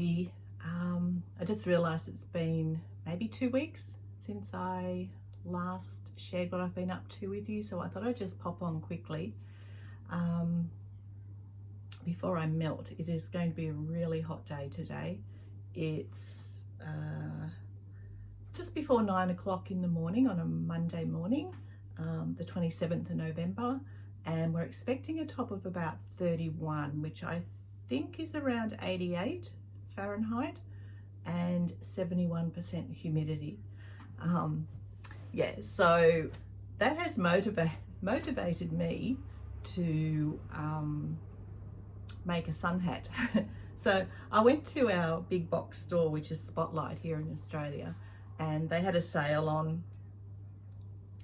everybody. I just realised it's been maybe 2 weeks since I last shared what I've been up to with you, so I thought I'd just pop on quickly before I melt. It is going to be a really hot day today. It's just before 9 o'clock in the morning on a Monday morning, the 27th of November, and we're expecting a top of about 31, which I think is around 88 Fahrenheit and 71% humidity. Yeah, so that has motivated me to make a sun hat. So I went to our big box store, which is Spotlight here in Australia, and they had a sale on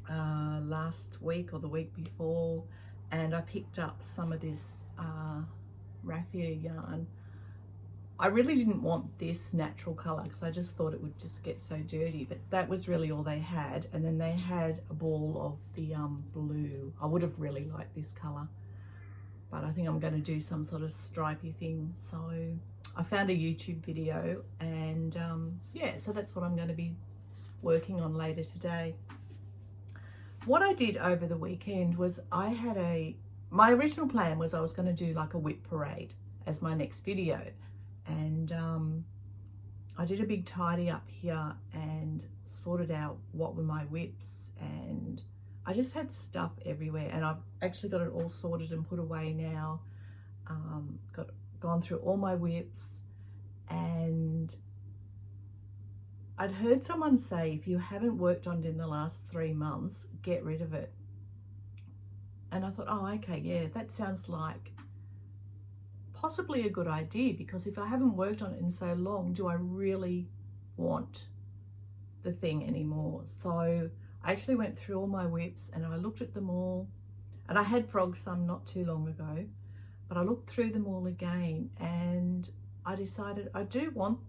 last week or the week before, and I picked up some of this raffia yarn. I really didn't want this natural colour because I just thought it would just get so dirty, but that was really all they had. And then they had a ball of the blue. I would have really liked this colour, but I think I'm going to do some sort of stripy thing. So I found a YouTube video, and yeah, so that's what I'm going to be working on later today. What I did over the weekend was my original plan was I was going to do like a whip parade as my next video. And I did a big tidy up here and sorted out what were my whips, and I just had stuff everywhere, and I've actually got it all sorted and put away now. Gone through all my whips, and I'd heard someone say if you haven't worked on it in the last 3 months, get rid of it. And I thought, oh, okay, yeah, that sounds like possibly a good idea, because if I haven't worked on it in so long, do I really want the thing anymore? So I actually went through all my whips and I looked at them all, and I had frog some not too long ago, but I looked through them all again and I decided I do want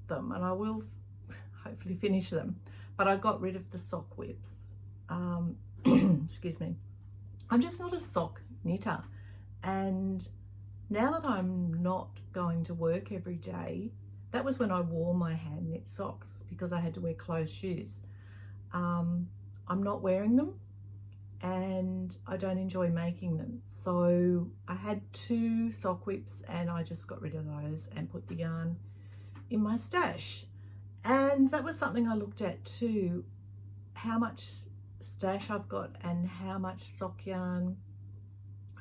them, and I will hopefully finish them, but I got rid of the sock whips. Excuse me. I'm just not a sock knitter, and now that I'm not going to work every day, that was when I wore my hand knit socks because I had to wear closed shoes. I'm not wearing them, and I don't enjoy making them. So I had 2 sock whips and I just got rid of those and put the yarn in my stash. And that was something I looked at too, how much stash I've got and how much sock yarn,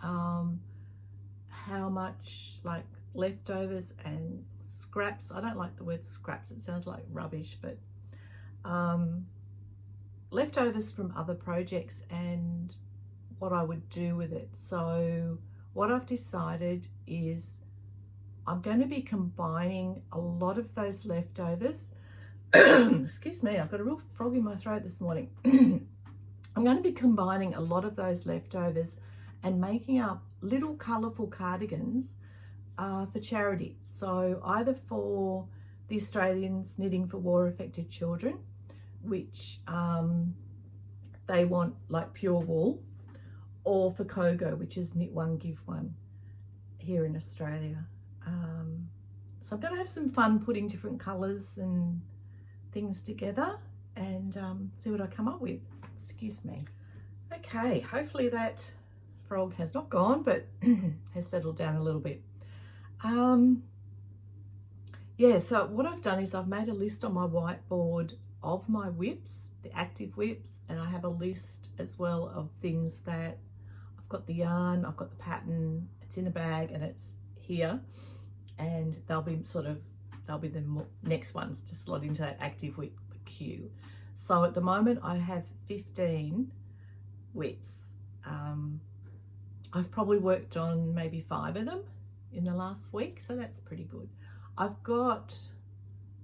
how much like leftovers and scraps. I don't like the word scraps, it sounds like rubbish, but leftovers from other projects and what I would do with it. So what I've decided is I'm going to be combining a lot of those leftovers. Excuse me, I've got a real frog in my throat this morning. I'm going to be combining a lot of those leftovers and making up little colourful cardigans for charity. So either for the Australians Knitting for War Affected Children, which they want like pure wool, or for Kogo, which is Knit One Give One here in Australia. So I'm going to have some fun putting different colours and things together and see what I come up with. Excuse me. Okay, hopefully that frog has not gone, but has settled down a little bit. Yeah, so what I've done is I've made a list on my whiteboard of my whips, the active whips, and I have a list as well of things that I've got the yarn, I've got the pattern, it's in a bag and it's here, and they'll be the next ones to slot into that active whip queue. So at the moment I have 15 whips. I've probably worked on maybe 5 of them in the last week, so that's pretty good. I've got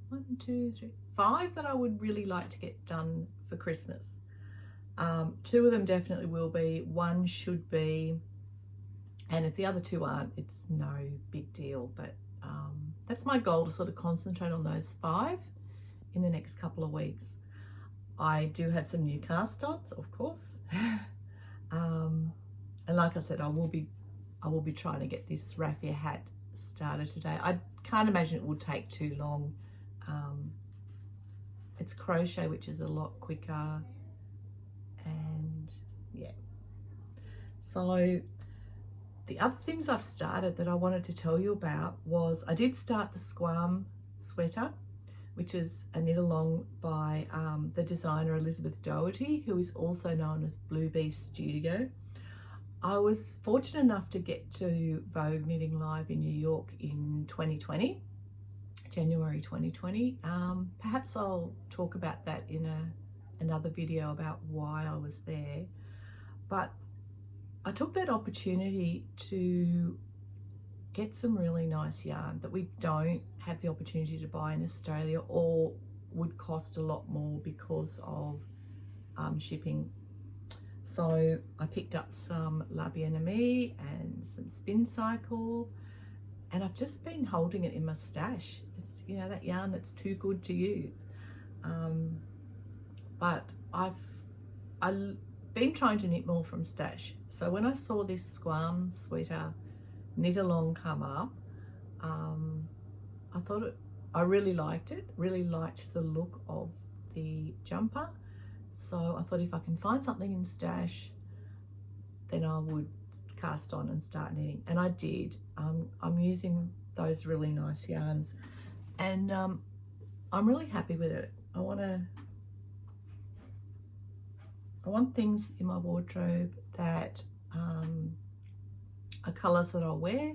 1, 2, 3, 5 that I would really like to get done for Christmas. 2 of them definitely will be, 1 should be, and if the other 2 aren't, it's no big deal, but that's my goal, to sort of concentrate on those 5 in the next couple of weeks. I do have some new cast-ons, of course. And like I said, I will be trying to get this raffia hat started today. I can't imagine it would take too long. It's crochet, which is a lot quicker, and yeah. So the other things I've started that I wanted to tell you about was I did start the Squam sweater, which is a knit along by the designer Elizabeth Doherty, who is also known as Blue Bee Studio. I was fortunate enough to get to Vogue Knitting Live in New York in 2020, January 2020. Perhaps I'll talk about that in another video about why I was there. But I took that opportunity to get some really nice yarn that we don't have the opportunity to buy in Australia, or would cost a lot more because of shipping. So I picked up some La Bien-Aimée and some Spin Cycle, and I've just been holding it in my stash. It's, you know, that yarn that's too good to use. But I've been trying to knit more from stash. So when I saw this Squam sweater knit along come up, I really liked it, really liked the look of the jumper. So I thought if I can find something in stash, then I would cast on and start knitting. And I did. I'm using those really nice yarns, and I'm really happy with it. I want things in my wardrobe that are colours that I'll wear.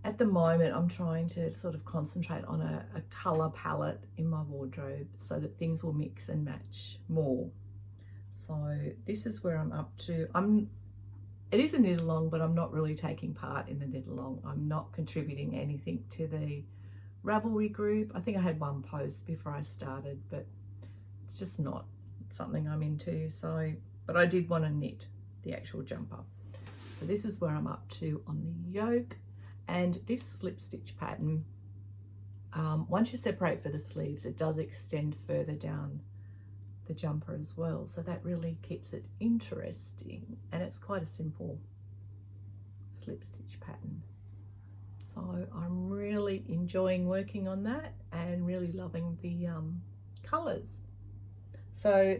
At the moment, I'm trying to sort of concentrate on a colour palette in my wardrobe so that things will mix and match more. So this is where I'm up to. It is a knit along, but I'm not really taking part in the knit along. I'm not contributing anything to the Ravelry group. I think I had one post before I started, but it's just not something I'm into. So, but I did want to knit the actual jumper. So this is where I'm up to on the yoke. And this slip stitch pattern, once you separate for the sleeves, it does extend further down the jumper as well. So that really keeps it interesting. And it's quite a simple slip stitch pattern. So I'm really enjoying working on that and really loving the colours. So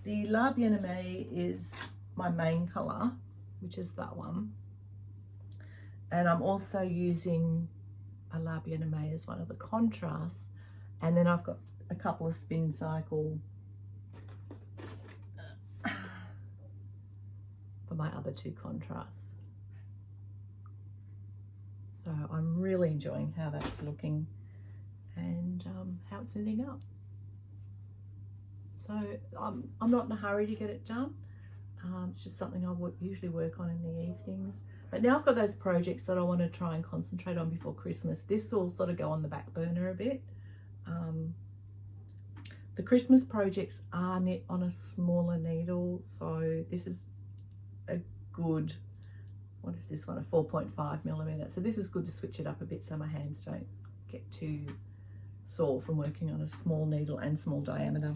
the La Bien-Aimée is my main colour, which is that one. And I'm also using a La Bien-Aimée as one of the contrasts. And then I've got a couple of Spin Cycle for my other two contrasts. So I'm really enjoying how that's looking and how it's knitting up. So I'm not in a hurry to get it done. It's just something I would usually work on in the evenings. But now I've got those projects that I want to try and concentrate on before Christmas. This will sort of go on the back burner a bit. The Christmas projects are knit on a smaller needle. So this is a good, what is this one? A 4.5mm. So this is good to switch it up a bit so my hands don't get too sore from working on a small needle and small diameter.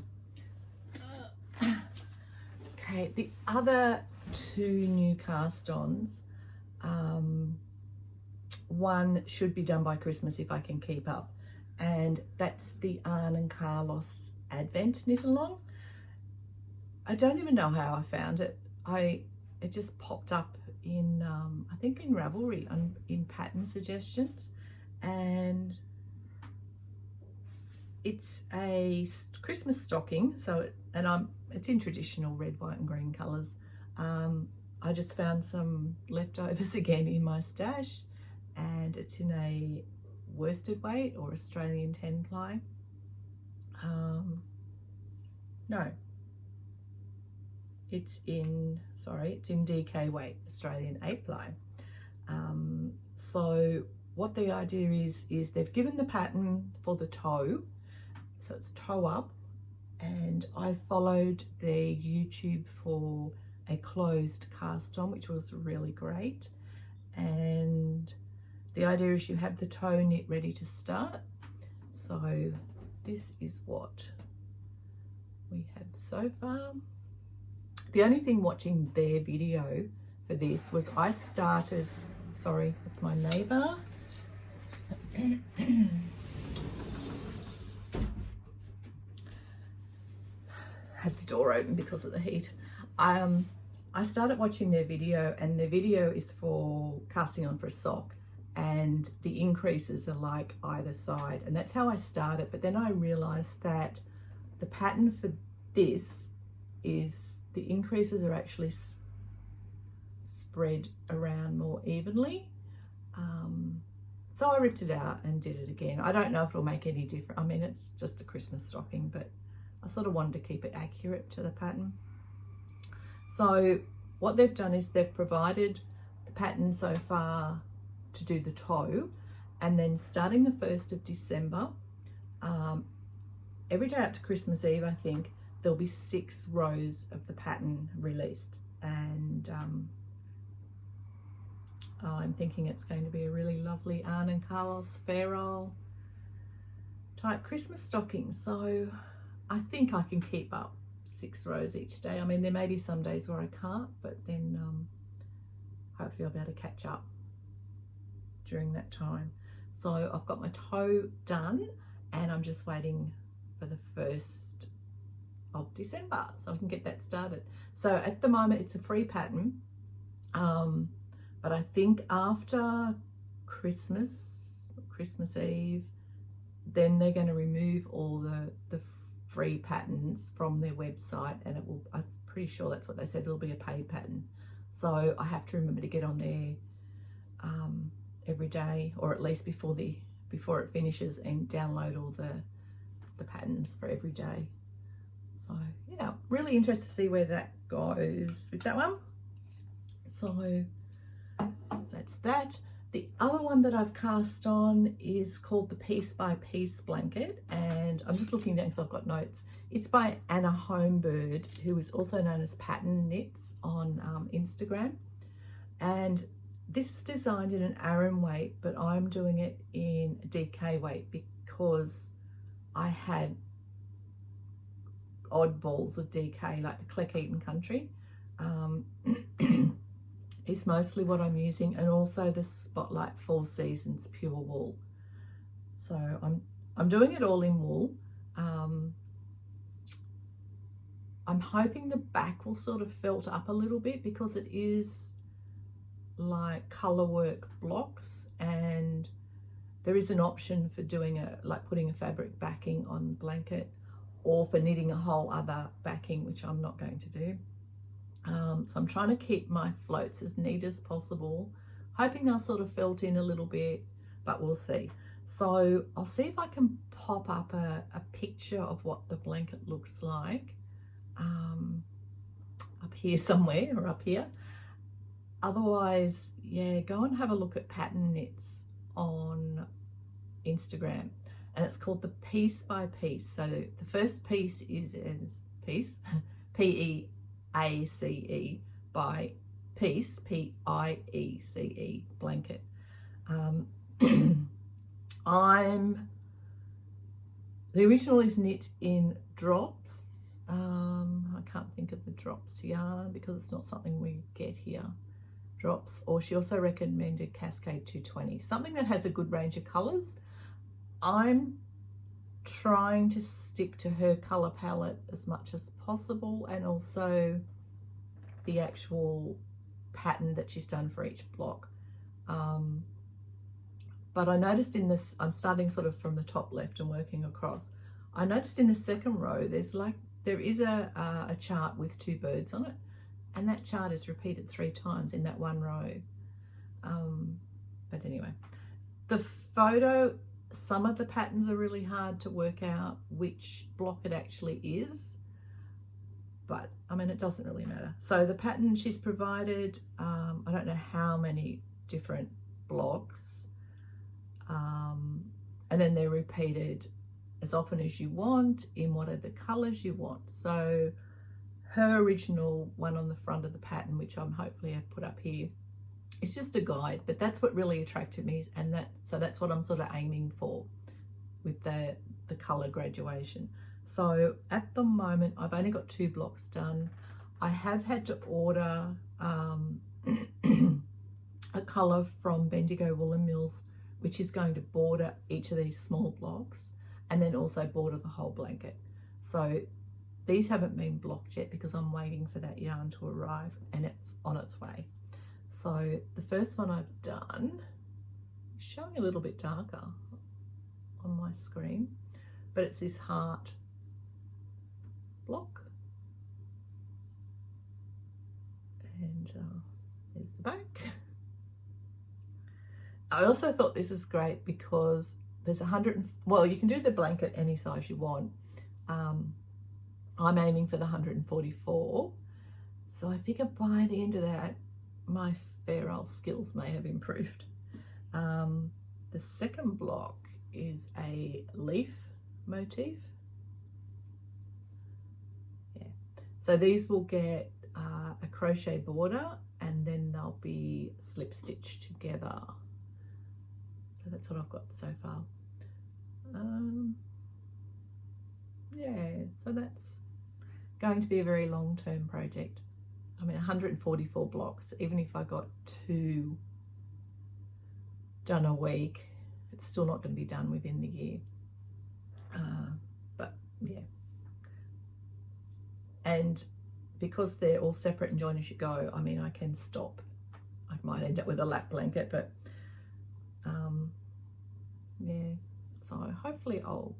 Okay, the other two new cast-ons, one should be done by Christmas if I can keep up, and that's the Arne and Carlos Advent knit along. I don't even know how I found it. It just popped up in I think in Ravelry in pattern suggestions, and it's a Christmas stocking. So it's in traditional red, white and green colours. I just found some leftovers again in my stash, and it's in a worsted weight or Australian 10 ply. No, it's in DK weight, Australian 8 ply. So what the idea is they've given the pattern for the toe, so it's toe up, and I followed their YouTube for a closed cast on, which was really great. And the idea is you have the toe knit ready to start. So this is what we have so far. The only thing watching their video for this was I started, sorry, it's my neighbour. Had the door open because of the heat. I started watching their video, and their video is for casting on for a sock, and the increases are like either side, and that's how I started. But then I realized that the pattern for this is the increases are actually spread around more evenly. So I ripped it out and did it again. I don't know if it'll make any difference. I mean, it's just a Christmas stocking, but I sort of wanted to keep it accurate to the pattern. So what they've done is they've provided the pattern so far to do the toe, and then starting the 1st of December, every day up to Christmas Eve, I think, there'll be 6 rows of the pattern released. And I'm thinking it's going to be a really lovely Arne and Carlos Ferrol type Christmas stocking. So I think I can keep up 6 rows each day. I mean, there may be some days where I can't, but then hopefully I'll be able to catch up during that time. So I've got my toe done, and I'm just waiting for the 1st of December so I can get that started. So at the moment it's a free pattern, but I think after Christmas Eve, then they're going to remove all the free patterns from their website, and it will, I'm pretty sure that's what they said, it'll be a paid pattern. So I have to remember to get on there every day, or at least before it finishes, and download all the patterns for every day. So yeah, really interested to see where that goes with that one. So that's that. The other one that I've cast on is called the Piece by Piece blanket, and I'm just looking down because I've got notes. It's by Anna Homebird, who is also known as Pattern Knits on Instagram, and this is designed in an Aran weight, but I'm doing it in DK weight because I had oddballs of DK, like the Cleckheaton Country. Is mostly what I'm using, and also the Spotlight 4 Seasons pure wool. So I'm doing it all in wool. I'm hoping the back will sort of felt up a little bit because it is like color work blocks, and there is an option for doing like putting a fabric backing on the blanket, or for knitting a whole other backing, which I'm not going to do. So I'm trying to keep my floats as neat as possible, hoping they'll sort of felt in a little bit, but we'll see. So I'll see if I can pop up a picture of what the blanket looks like up here somewhere, or up here. Otherwise, yeah, go and have a look at Pattern Knits on Instagram, and it's called the Piece by Piece. So the first piece is piece, P-E-A-C-E, by Piece, P-I-E-C-E, blanket. The original is knit in drops. I can't think of the drops yarn because it's not something we get here. Drops, or she also recommended Cascade 220, something that has a good range of colors. I'm trying to stick to her color palette as much as possible, and also the actual pattern that she's done for each block. But I noticed in this, I'm starting sort of from the top left and working across. I noticed in the second row, there is a chart with 2 birds on it, and that chart is repeated 3 times in that one row. But anyway, the photo, some of the patterns are really hard to work out which block it actually is, but I mean, it doesn't really matter. So the pattern she's provided, I don't know how many different blocks, and then they're repeated as often as you want in whatever colors you want. So her original one on the front of the pattern, which I'm hopefully have put up here, it's just a guide, but that's what really attracted me, and that's what I'm sort of aiming for with the color graduation. So at the moment I've only got 2 blocks done. I have had to order a colour from Bendigo Woolen Mills, which is going to border each of these small blocks and then also border the whole blanket. So these haven't been blocked yet because I'm waiting for that yarn to arrive, and it's on its way. So the first one I've done is showing a little bit darker on my screen, but it's this heart block. And there's the back. I also thought this is great because there's well, you can do the blanket any size you want. I'm aiming for the 144. So I figure by the end of that, my ferrule skills may have improved. The second block is a leaf motif. Yeah. So these will get a crochet border, and then they'll be slip stitched together. So that's what I've got so far. Yeah, so that's going to be a very long-term project. I mean, 144 blocks, even if I got 2 done a week, it's still not going to be done within the year. But yeah. And because they're all separate and join as you go, I mean, I can stop. I might end up with a lap blanket, but yeah, so hopefully I'll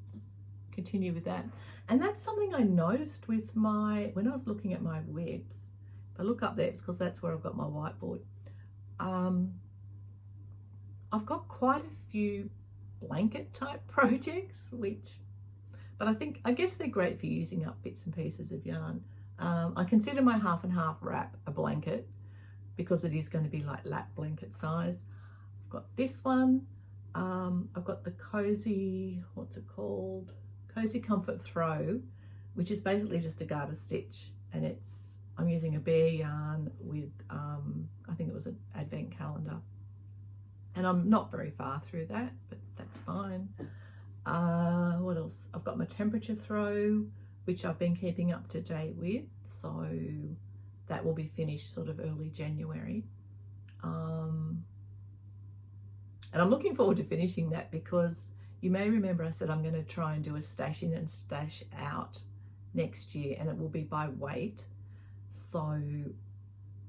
continue with that. And that's something I noticed with when I was looking at my WIPs. If I look up there, it's because that's where I've got my whiteboard. I've got quite a few blanket type projects, but I guess they're great for using up bits and pieces of yarn. I consider my half and half wrap a blanket because it is going to be like lap blanket sized. I've got this one. I've got the cozy, what's it called? Cozy Comfort Throw, which is basically just a garter stitch, and I'm using a bare yarn with I think it was an advent calendar, and I'm not very far through that, but that's fine. What else? I've got my temperature throw, which I've been keeping up to date with, so that will be finished sort of early January. And I'm looking forward to finishing that because you may remember I said I'm going to try and do a stash in and stash out next year, and it will be by weight. So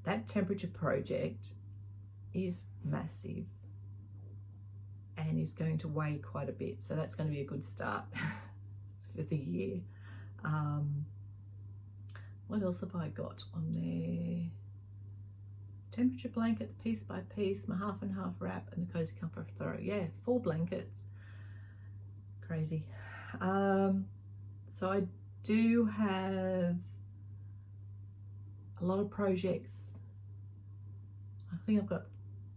that temperature project is massive and is going to weigh quite a bit. So that's going to be a good start for the year. What else have I got on there? Temperature blanket, piece by piece, my half and half wrap, and the Cozy Comfort Throw. Yeah, 4 blankets. Crazy. So I do have a lot of projects. I think I've got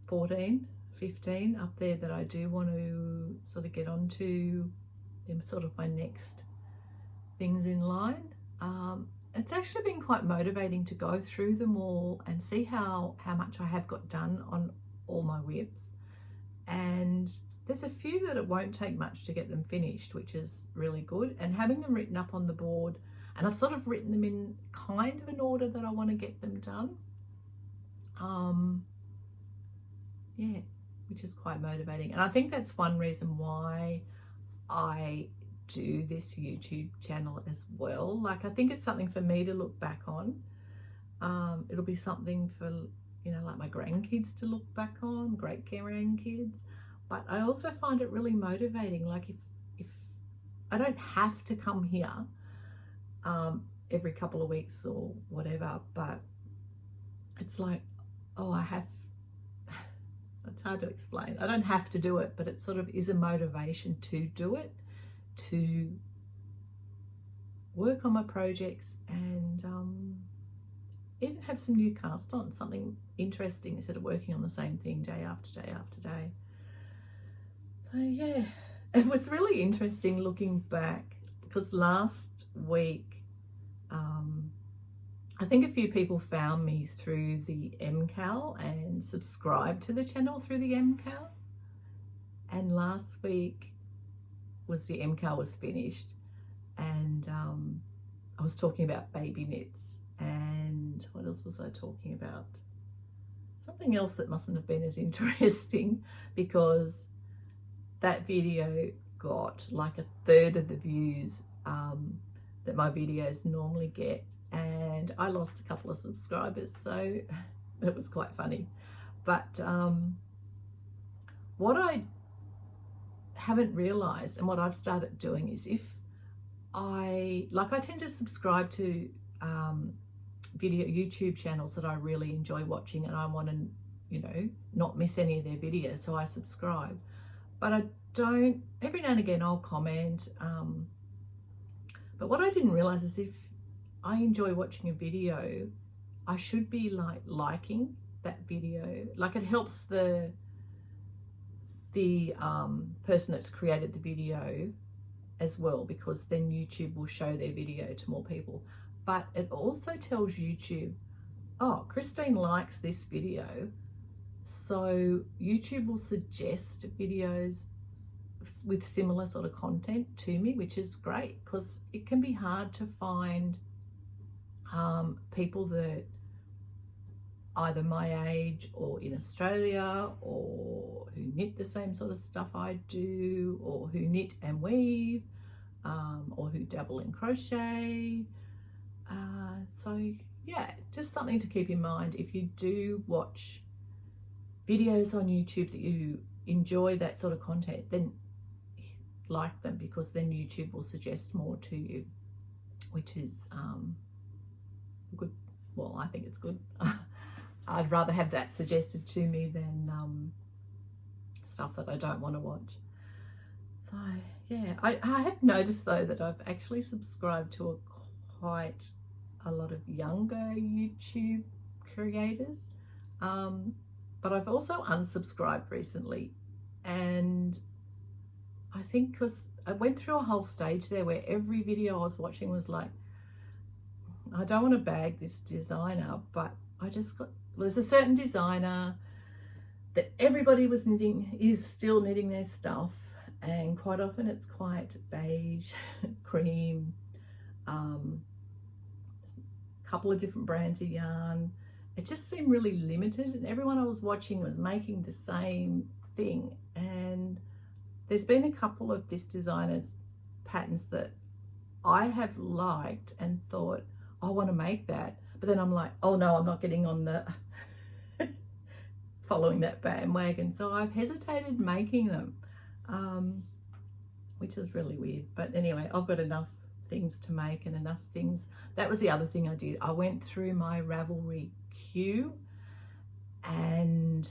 14, 15 up there that I do want to sort of get onto. They're sort of my next things in line. It's actually been quite motivating to go through them all and see how much I have got done on all my WIPs. And there's a few that it won't take much to get them finished, which is really good. And having them written up on the board, and I've sort of written them in kind of an order that I want to get them done. Yeah, which is quite motivating. And I think that's one reason why I do this YouTube channel as well. Like, I think it's something for me to look back on. It'll be something for, you know, like my grandkids to look back on, great grandkids. But I also find it really motivating. Like, if I don't have to come here every couple of weeks or whatever, but it's like, oh, it's hard to explain. I don't have to do it, but it sort of is a motivation to do it, to work on my projects and even have some new cast on, something interesting instead of working on the same thing day after day after day. So yeah, it was really interesting looking back because last week I think a few people found me through the MCAL and subscribed to the channel through the MCAL, and last week was the MCAL was finished, and I was talking about baby knits, and what else was I talking about? something else that mustn't have been as interesting, because that video got like a third of the views that my videos normally get, and I lost a couple of subscribers, so it was quite funny. But what I haven't realized, and what I've started doing, is if I tend to subscribe to video YouTube channels that I really enjoy watching, and I want to, you know, not miss any of their videos, so I subscribe. But I don't, every now and again I'll comment, but what I didn't realize is if I enjoy watching a video, I should be like liking that video. Like, it helps the person that's created the video as well, because then YouTube will show their video to more people. But it also tells YouTube, oh, Christine likes this video, so YouTube will suggest videos with similar sort of content to me, which is great, because it can be hard to find people that either my age or in Australia, or who knit the same sort of stuff I do, or who knit and weave, or who dabble in crochet. So yeah, just something to keep in mind. If you do watch videos on YouTube that you enjoy that sort of content, then like them, because then YouTube will suggest more to you, which is good. Well, I think it's good. I'd rather have that suggested to me than stuff that I don't want to watch. So yeah, I had noticed though that I've actually subscribed to quite a lot of younger YouTube creators, but I've also unsubscribed recently, and I think because I went through a whole stage there where every video I was watching was like, I don't want to bag this designer, but I just got, well, there's a certain designer that everybody was knitting, is still knitting their stuff, and quite often it's quite beige, cream, couple of different brands of yarn. It just seemed really limited, and everyone I was watching was making the same thing. And there's been a couple of this designer's patterns that I have liked and thought, I want to make that, but then I'm like, oh no, I'm not getting on the following that bandwagon, so I've hesitated making them, which is really weird. But anyway, I've got enough things to make and enough things. That was the other thing I did. I went through my Ravelry queue and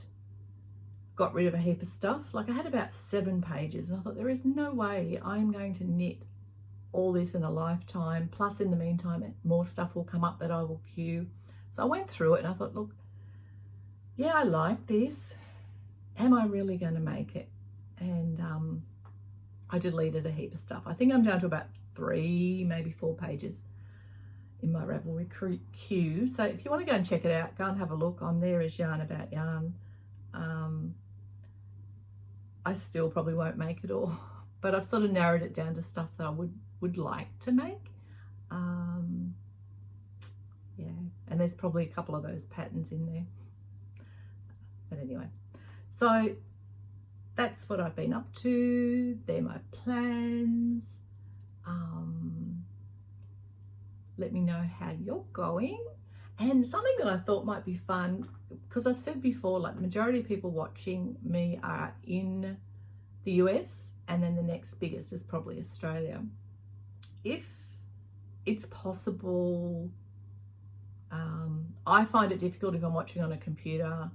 got rid of a heap of stuff. Like, I had about 7 pages, and I thought, there is no way I'm going to knit all this in a lifetime. Plus, in the meantime, more stuff will come up that I will queue. So I went through it and I thought, look, yeah, I like this. Am I really going to make it? And I deleted a heap of stuff. I think I'm down to about 3, maybe 4 pages in my Ravelry queue. So if you want to go and check it out, go and have a look. I'm there as Yarn About Yarn. I still probably won't make it all, but I've sort of narrowed it down to stuff that I would like to make. Yeah, and there's probably a couple of those patterns in there. But anyway, so that's what I've been up to. They're my plans. Let me know how you're going. And something that I thought might be fun, because I've said before, like, the majority of people watching me are in the US, and then the next biggest is probably Australia. If it's possible, I find it difficult if I'm watching on a computer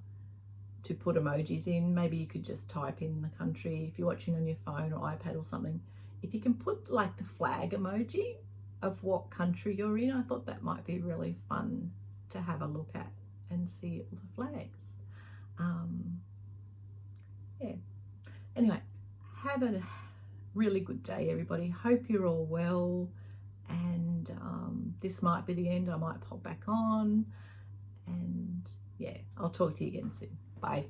to put emojis in. Maybe you could just type in the country if you're watching on your phone or iPad or something. If you can put like the flag emoji of what country you're in, I thought that might be really fun to have a look at and see all the flags. Yeah. Anyway, have a really good day, everybody. Hope you're all well. And this might be the end. I might pop back on. And yeah, I'll talk to you again soon. Bye.